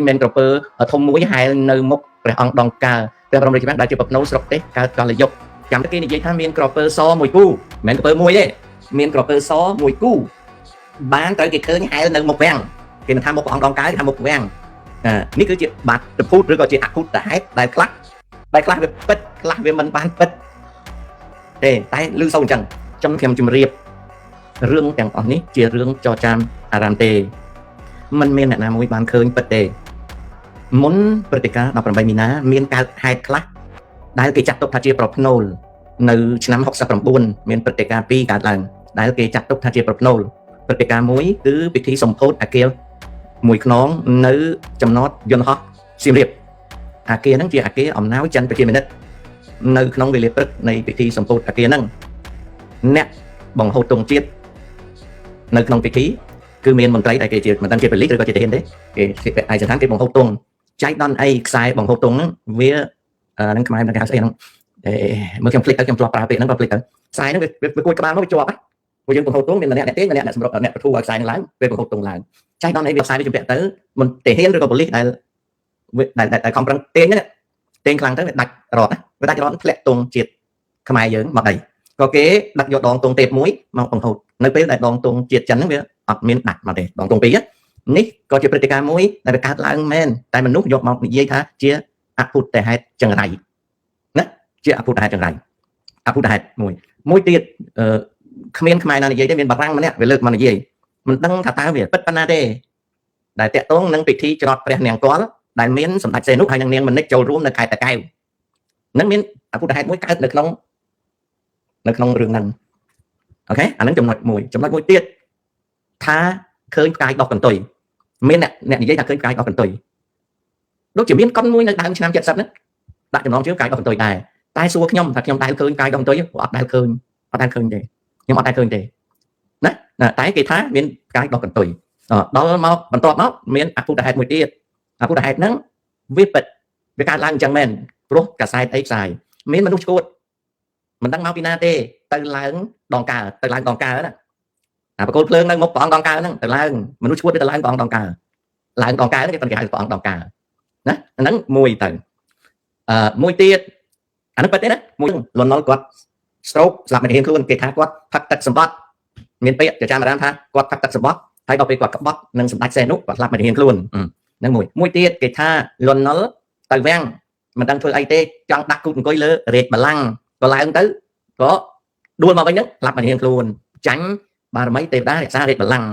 men proper ở thôn muối hai nơi mốc rồi ông đòn cà rồi ông đây các bạn đã chụp bập nấu sọc đấy cà cà là dục chẳng cái này dây tham men proper so mùi cu men proper muối đấy men proper so mùi cu bán tới cái khơi hai nơi một vàng thì mình tham một ông đòn cái tham một vàng ní cứ chuyện bạc được phút rồi có chuyện phút đại class về mình bán bết để tay lưu sâu chẳng trong thèm chùm riệp rương chẳng ở ní chia rương cho cham aram tê mình men là mùi bán khơi bết tê muốn bật cá đọc bằng mina miền cao hai class đại cái chặt tốc thay chia propnolនៅឆ្នាំ69មានព្រឹត្តិការណ៍ពីរកើតឡើងដែលគេចាត់ទុកថាជាប្រផ្នូលព្រឹត្តិការណ៍មួយគឺពិធីសម្ពោធអាគារមួយខ្នងនៅចំណតយន្តហោះសៀមរាបអាគារហ្នឹងជាអាគារអំណោយច័ន្ទប្រជាមានិតនៅក្នុងវេលាព្រឹកនៃពិធីសម្ពោធអាគារហ្នឹងអ្នកបង្ហូតទង់ជាតិនៅក្នុងពិធីគឺមានមន្ត្រីដែលគេជាមិនដឹងជាប៉ូលីសឬក៏ជាទាហានទេគេឯកសណ្ឋានគេបង្ហូតទង់ចែកដល់អីខ្សែបង្ហូតទង់ហ្នឹងវាហ្នឹងខ្មែរនឹងគេហៅស្អីហ្នឹងមើលខ្ញុំភ្លេចទៅខ្ញុំធ្លាប់ប្រើពាក្យហ្នឹងបើភ្លេចទៅខ្សែហ្នឹងវាគួយក្បាលមកវាជាប់ហ្នឹងព្រោះយើងបង្ហូតទង់មានម្នាក់ទេម្នាក់សម្រាប់អ្នកបទូឲ្យខ្សែហ្នឹងឡើងវាបង្ហូតទង់ឡើងចែកដល់អីវាខ្សែវាជំពាក់ទៅមិនទាហានឬក៏ប៉ូលីសដែលខំប្រឹងទាញខ្លាំងទៅវាដាច់រត់វាដាច់រត់ធ្លាក់ទង់ជាតិខ្មែរយើងមកដីក៏គេដាក់យកដងទង់ទេពមួយមកបង្ហូតនៅពេលដែលដងទង់ជាតិចិនហ្នឹងវាអត់មានដាច់មកទេដងទង់ពីរនេះក៏ជាព្រឹត្តិការណ៍មួយដែលវាកើតឡើងមែនតែមនុស្សយកមកនិយាយថាជាអភូតហេតុចង្រៃណាជាអភូតហេតុចង្រៃអភូតហេតុមួយទៀតគ្មានខ្មែរណានិយាយទេមានបារាំងម្នាក់វាលើកមកនិយាយមិនដឹងថាតើវាពិតប៉ុណ្ណាទេដែលតាក់ទងនឹងពិធីច្រត់ព្រះនាងកលដែលមានសម្ដេចសីហនុហើយនឹងនាងមនិចចូលរួមនៅខេត្តតាកែវនឹងមានអភូតហេតុមួយកើតនៅក្នុងរឿងហ្នឹងអូខេអាហ្នឹងចំណុចមួយទៀតថាឃើញផ្កាយដុះកន្ទុយមានអ្នកនិយាយថាឃើញផ្កាយដុះកន្ទុយដូចជាមានកុនមួយនៅដើមឆ្នាំ70ហ្នឹងដាក់ចំណងជើងផ្កាយដុះកន្ទុយដែរតែសួរខ្ញុំថាខ្ញុំដែលឃើញផ្កាយដុះកន្ទុយអត់ដែលឃើញទេខ្ញុំអត់ដែលឃើញទេណាតែគេថាមានផ្កាយដុះកន្ទុយដល់មកបន្ទាប់មកមានអភូតហេតុមួយទៀតអភូតហេតុហ្នឹងវាពិតវាកើតឡើងអញ្ចឹងមែនព្រោះកាសែតអីផ្សាយមានមនុស្សឈួតមិនដឹងមកពីណាទេទៅឡើងដងកើណាបកគោលភ្លើងនៅមុខព្រះអង្គដងកើហ្នឹងទៅឡើងមនុស្សឈួតទៅឡើងព្រះអង្គដងកើឡើងដងកើហ្នឹងគេហៅព្រះអង្គដងកើណាហ្នឹងមួយទៅមួយទៀតអានោះពិតទេណាមួយលន់នល់គាត់ stroke ស្លាប់មិនហ៊ានខ្លួនគេថាគាត់ផឹកទឹកសម្បត្តិមានពាក្យចាចាំអារាមថាគាត់ផឹកទឹកសម្បត្តិហើយដល់ពេលគាត់ក្បត់នឹងសម្ដេចសីហនុគាត់ស្លាប់មិនហ៊ានខ្លួនហ្នឹងមួយទៀតគេថាលន់នល់ទៅវាំងមិនដឹងធ្វើអីទេចង់ដាក់គូតអង្គុយលើរាជបល្ល័ង្កក៏ឡើងទៅក៏ដួលមកវិញហ្នឹងស្លាប់មិនហ៊ានខ្លួនចាញ់បារមីទេវតារក្សារាជបល្ល័ង្ក